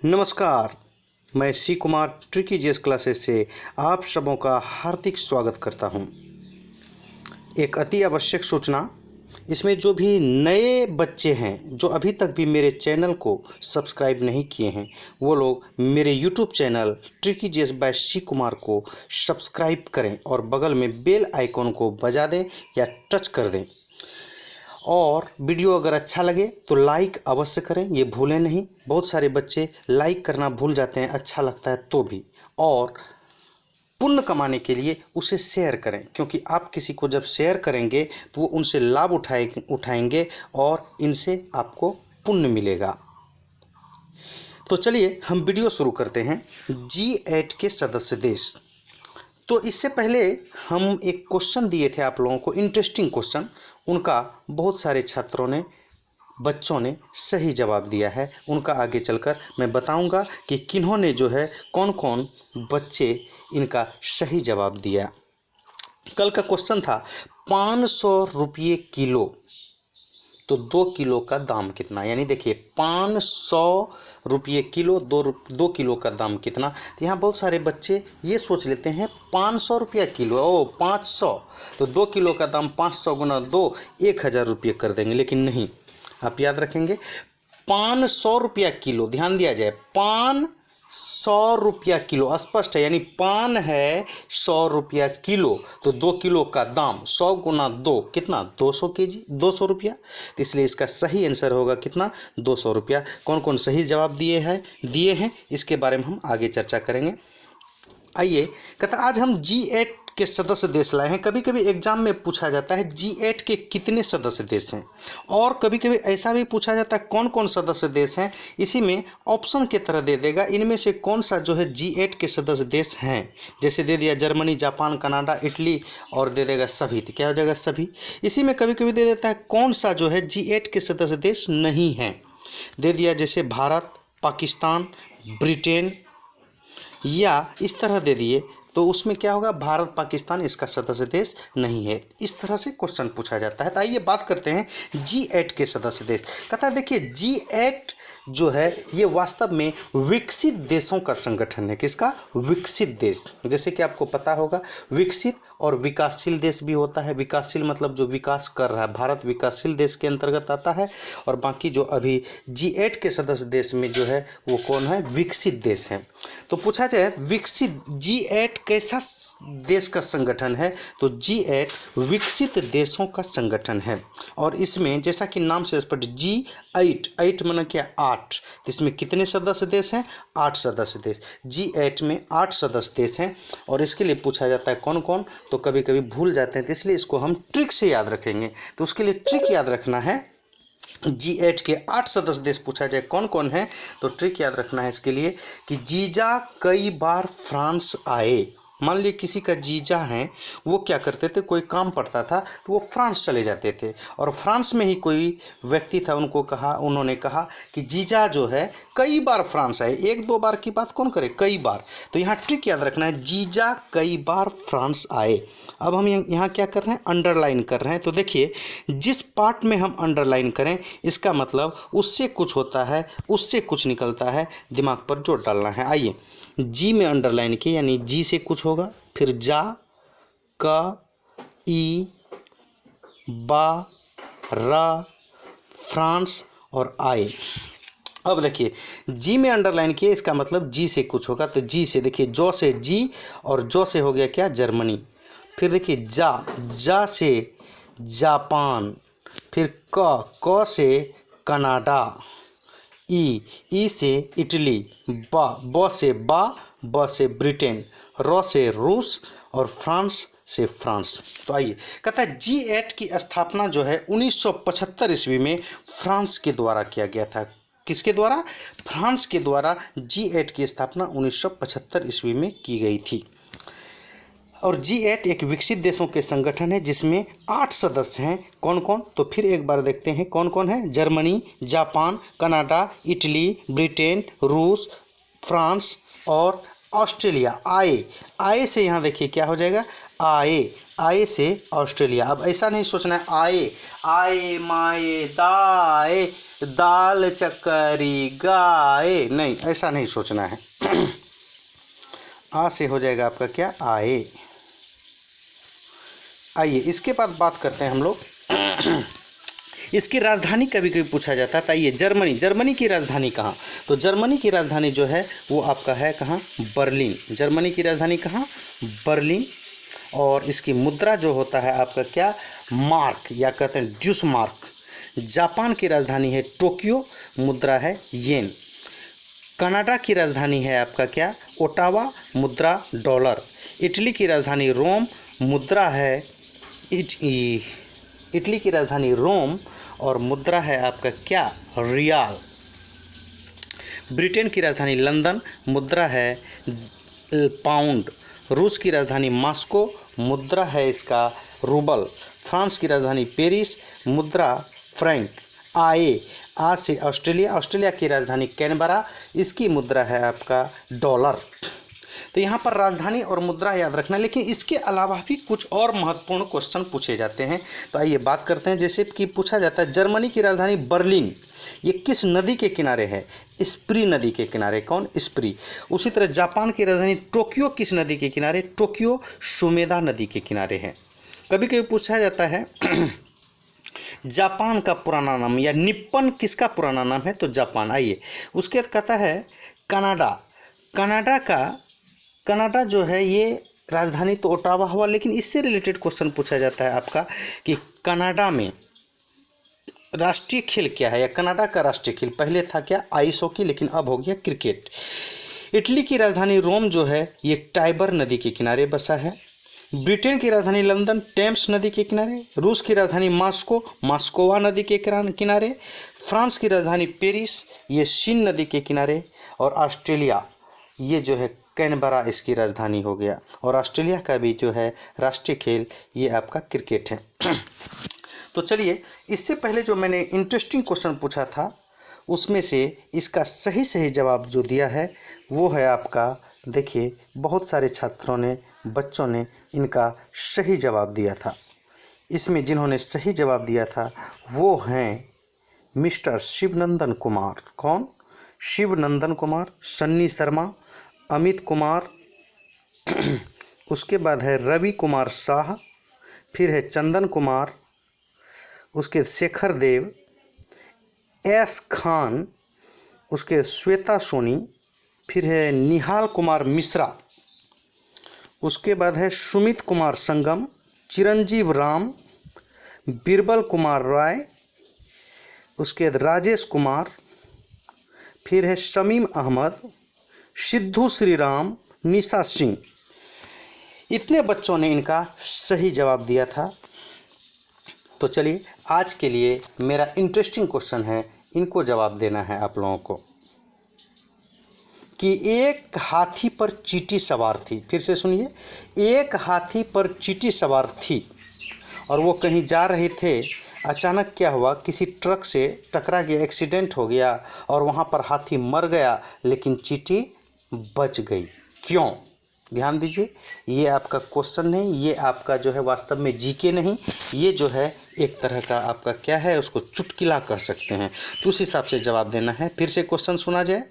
नमस्कार, मैं सी Kumar tricky GS classes से आप सबों का हार्दिक स्वागत करता हूं। एक अति आवश्यक सूचना, इसमें जो भी नए बच्चे हैं जो अभी तक भी मेरे चैनल को सब्सक्राइब नहीं किए हैं, वो लोग मेरे YouTube channel tricky GS by C Kumar को सब्सक्राइब करें और बगल में बेल आइकॉन को बजा दें या टच कर दें। और वीडियो अगर अच्छा लगे तो लाइक अवश्य करें, ये भूलें नहीं। बहुत सारे बच्चे लाइक करना भूल जाते हैं, अच्छा लगता है तो भी। और पुण्य कमाने के लिए उसे शेयर करें, क्योंकि आप किसी को जब शेयर करेंगे तो वो उनसे लाभ उठाएंगे और इनसे आपको पुण्य मिलेगा। तो चलिए हम वीडियो शुरू करते हैं। G8 के सदस्य देश। तो इससे पहले हम एक क्वेश्चन दिए थे आप लोगों को, इंटरेस्टिंग क्वेश्चन। उनका बहुत सारे छात्रों ने, बच्चों ने सही जवाब दिया है। उनका आगे चलकर मैं बताऊंगा कि किन्होंने जो है, कौन कौन बच्चे इनका सही जवाब दिया। कल का क्वेश्चन था 500 रुपये किलो, तो 2 किलो का दाम कितना। यानी देखिए 500 रुपये किलो, 2 किलो का दाम कितना। तो यहाँ बहुत सारे बच्चे ये सोच लेते हैं 500 रुपया किलो, ओ 500, तो 2 किलो का दाम 500 गुना 2, 1000 रुपये कर देंगे। लेकिन नहीं, आप याद रखेंगे 500 रुपया किलो। ध्यान दिया जाए, 500 रुपया किलो स्पष्ट है, यानी पान है 100 रुपया किलो, तो 2 किलो का दाम 100 गुना 2 कितना, 200 केजी, 200 रुपया। तो इसलिए इसका सही आंसर होगा कितना, 200 रुपया। कौन कौन सही जवाब दिए हैं इसके बारे में हम आगे चर्चा करेंगे। आइए, कहता आज हम G8 के सदस्य देश लाए हैं। कभी कभी एग्जाम में पूछा जाता है G8 के कितने सदस्य देश हैं, और कभी कभी ऐसा भी पूछा जाता है कौन कौन सदस्य देश हैं। इसी में ऑप्शन की तरह दे देगा, इनमें से कौन सा जो है G8 के सदस्य देश हैं। जैसे दे दिया जर्मनी, जापान, कनाडा, इटली, और दे देगा सभी, तो क्या हो जाएगा सभी। इसी में कभी कभी दे देता है कौन सा जो है G8 के सदस्य देश नहीं हैं। दे दिया जैसे भारत, पाकिस्तान, ब्रिटेन, या इस तरह दे दिए, तो उसमें क्या होगा, भारत, पाकिस्तान इसका सदस्य देश नहीं है। इस तरह से क्वेश्चन पूछा जाता है। तो आइए बात करते हैं G8 के सदस्य देश। कहता है देखिए G8 जो है ये वास्तव में विकसित देशों का संगठन है। किसका, विकसित देश। जैसे कि आपको पता होगा विकसित और विकासशील देश भी होता है। विकासशील मतलब जो विकास कर रहा है, भारत विकासशील देश के अंतर्गत आता है। और बाकी जो अभी G8 के सदस्य देश में जो है वो कौन है, विकसित देश है। तो पूछा जाए विकसित G8 कैसा देश का संगठन है, तो G8 विकसित देशों का संगठन है। और इसमें जैसा कि नाम से स्पष्ट, G8 माने क्या, 8। तो इसमें कितने सदस्य देश हैं, 8 सदस्य देश। G8 में 8 सदस्य देश हैं। और इसके लिए पूछा जाता है कौन कौन, तो कभी कभी भूल जाते हैं, तो इसलिए इसको हम ट्रिक से याद रखेंगे। तो उसके लिए ट्रिक याद रखना है। G8 के 8 सदस्य देश पूछा जाए कौन कौन है, तो ट्रिक याद रखना है इसके लिए कि जीजा कई बार फ्रांस आए। मान लीजिए किसी का जीजा है, वो क्या करते थे, कोई काम पड़ता था तो वो फ्रांस चले जाते थे, और फ्रांस में ही कोई व्यक्ति था, उन्होंने कहा कि जीजा जो है कई बार फ्रांस आए। 1-2 बार की बात कौन करे, कई बार। तो यहाँ ट्रिक याद रखना है, जीजा कई बार फ्रांस आए। अब हम यहाँ क्या कर रहे हैं, अंडरलाइन कर रहे हैं। तो देखिए जिस पार्ट में हम अंडरलाइन करें, इसका मतलब उससे कुछ होता है, उससे कुछ निकलता है, दिमाग पर जोर डालना है। आइए, जी में अंडरलाइन किए, यानी जी से कुछ होगा, फिर जा, का, ई, बा, रा, फ्रांस और आए। अब देखिए जी में अंडरलाइन किए, इसका मतलब जी से कुछ होगा। तो जी से देखिए, जौ से जी, और जौ से हो गया क्या, जर्मनी। फिर देखिए जा से जापान, फिर क से कनाडा, ई से इटली, ब से ब्रिटेन, र से रूस, और फ्रांस से फ्रांस। तो आइए, कहता है G8 की स्थापना जो है 1975 ईस्वी में फ्रांस के द्वारा किया गया था। किसके द्वारा, फ्रांस के द्वारा G8 की स्थापना 1975 ईस्वी में की गई थी। और G8 एक विकसित देशों के संगठन है जिसमें 8 सदस्य हैं। कौन कौन, तो फिर एक बार देखते हैं कौन कौन है। Germany, Japan, Canada, Italy, Britain, रूस, फ्रांस और ऑस्ट्रेलिया। आए से यहाँ देखिए क्या हो जाएगा, आए, आए से ऑस्ट्रेलिया। अब ऐसा नहीं सोचना है आए आए माए दाए दाल चक्करी गाए, नहीं ऐसा नहीं सोचना है। आ से हो जाएगा आपका क्या, आए। आइए इसके बाद बात करते हैं हम लोग इसकी राजधानी कभी कभी पूछा जाता है। आइए जर्मनी, जर्मनी की राजधानी कहाँ, तो जर्मनी की राजधानी जो है वो आपका है कहाँ, बर्लिन। जर्मनी की राजधानी कहाँ, बर्लिन। और इसकी मुद्रा जो होता है आपका क्या, मार्क या कहते हैं ड्यूस मार्क। जापान की राजधानी है टोक्यो, मुद्रा है येन। कनाडा की राजधानी है आपका क्या, ओटावा, मुद्रा डॉलर। इटली की राजधानी रोम, मुद्रा है इटली की राजधानी रोम और मुद्रा है आपका क्या, रियाल। ब्रिटेन की राजधानी लंदन, मुद्रा है पाउंड। रूस की राजधानी मॉस्को, मुद्रा है इसका रूबल। फ्रांस की राजधानी पेरिस, मुद्रा फ्रैंक। आए, आ से ऑस्ट्रेलिया, ऑस्ट्रेलिया की राजधानी कैनबरा, इसकी मुद्रा है आपका डॉलर। तो यहाँ पर राजधानी और मुद्रा याद रखना, लेकिन इसके अलावा भी कुछ और महत्वपूर्ण क्वेश्चन पूछे जाते हैं। तो आइए बात करते हैं। जैसे कि पूछा जाता है जर्मनी की राजधानी बर्लिन, ये किस नदी के किनारे है, स्प्री नदी के किनारे। कौन, स्प्री। उसी तरह जापान की राजधानी टोक्यो किस नदी के किनारे, टोक्यो सुमेदा नदी के किनारे है। कभी कभी पूछा जाता है जापान का पुराना नाम या निप्पन किसका पुराना नाम है, तो जापान। आइए उसके बाद कहता है कनाडा, कनाडा जो है ये राजधानी तो ओटावा हुआ, लेकिन इससे रिलेटेड क्वेश्चन पूछा जाता है आपका कि कनाडा में राष्ट्रीय खेल क्या है, या कनाडा का राष्ट्रीय खेल पहले था क्या, आइस हॉकी, लेकिन अब हो गया क्रिकेट। इटली की राजधानी रोम जो है ये टाइबर नदी के किनारे बसा है। ब्रिटेन की राजधानी लंदन टेम्स नदी के किनारे। रूस की राजधानी मॉस्को, मॉस्कोवा नदी के किनारे। फ्रांस की राजधानी पेरिस, ये सीन नदी के किनारे। और ऑस्ट्रेलिया, ये जो है कैनबरा इसकी राजधानी हो गया। और ऑस्ट्रेलिया का भी जो है राष्ट्रीय खेल ये आपका क्रिकेट है। तो चलिए, इससे पहले जो मैंने इंटरेस्टिंग क्वेश्चन पूछा था उसमें से इसका सही जवाब जो दिया है वो है आपका, देखिए बहुत सारे छात्रों ने, बच्चों ने इनका सही जवाब दिया था। इसमें जिन्होंने सही जवाब दिया था वो हैं मिस्टर शिवनंदन कुमार। कौन, शिवनंदन कुमार, सन्नी शर्मा, अमित कुमार, उसके बाद है रवि कुमार शाह, फिर है चंदन कुमार, उसके शेखर देव, एस खान, उसके श्वेता सोनी, फिर है निहाल कुमार मिश्रा, उसके बाद है सुमित कुमार संगम, चिरंजीव राम, बिरबल कुमार राय, उसके बाद राजेश कुमार, फिर है शमीम अहमद, सिद्धू श्रीराम, निशा सिंह। इतने बच्चों ने इनका सही जवाब दिया था। तो चलिए, आज के लिए मेरा इंटरेस्टिंग क्वेश्चन है, इनको जवाब देना है आप लोगों को कि एक हाथी पर चींटी सवार थी। फिर से सुनिए, एक हाथी पर चींटी सवार थी और वो कहीं जा रहे थे। अचानक क्या हुआ, किसी ट्रक से टकरा गया, एक्सीडेंट हो गया और वहाँ पर हाथी मर गया, लेकिन चींटी बच गई। क्यों, ध्यान दीजिए, ये आपका क्वेश्चन नहीं, ये आपका जो है वास्तव में जीके नहीं, ये जो है एक तरह का आपका क्या है, उसको चुटकुला कह सकते हैं। तो उस हिसाब से जवाब देना है। फिर से क्वेश्चन सुना जाए।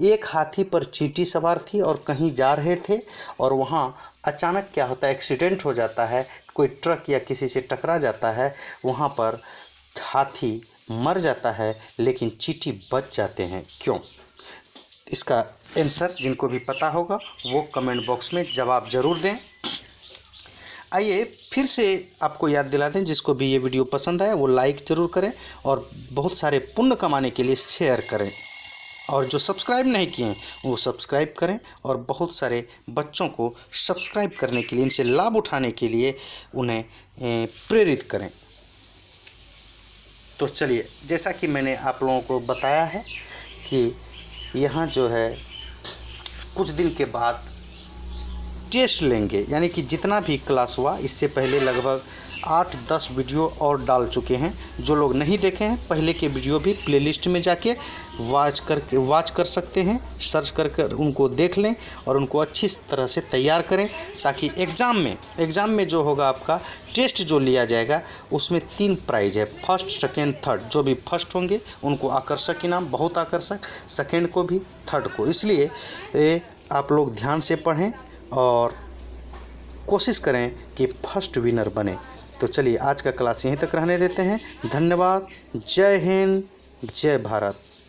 एक हाथी पर चींटी सवार थी और कहीं जा रहे थे और वहाँ अचानक क्या होता है, एक्सीडेंट हो जाता है, कोई ट्रक या किसी से टकरा जाता है, वहाँ पर हाथी मर जाता है लेकिन चींटी बच जाते हैं। क्यों? इसका आंसर जिनको भी पता होगा वो कमेंट बॉक्स में जवाब ज़रूर दें। आइए फिर से आपको याद दिला दें, जिसको भी ये वीडियो पसंद आए वो लाइक ज़रूर करें और बहुत सारे पुण्य कमाने के लिए शेयर करें, और जो सब्सक्राइब नहीं किए हैं वो सब्सक्राइब करें और बहुत सारे बच्चों को सब्सक्राइब करने के लिए, इनसे लाभ उठाने के लिए उन्हें प्रेरित करें। तो चलिए, जैसा कि मैंने आप लोगों को बताया है कि यहाँ जो है कुछ दिन के बाद टेस्ट लेंगे, यानी कि जितना भी क्लास हुआ इससे पहले लगभग 8-10 वीडियो और डाल चुके हैं। जो लोग नहीं देखे हैं पहले के वीडियो भी प्लेलिस्ट में जाके वाच कर सकते हैं, सर्च कर उनको देख लें और उनको अच्छी तरह से तैयार करें, ताकि एग्ज़ाम में जो होगा आपका टेस्ट जो लिया जाएगा उसमें 3 प्राइज़ है, फर्स्ट सेकेंड थर्ड। जो भी फर्स्ट होंगे उनको आकर्षक इनाम, बहुत आकर्षक, सेकेंड को भी, थर्ड को। इसलिए आप लोग ध्यान से पढ़ें और कोशिश करें कि फर्स्ट विनर बने। तो चलिए आज का क्लास यहीं तक रहने देते हैं। धन्यवाद। जय हिंद, जय भारत।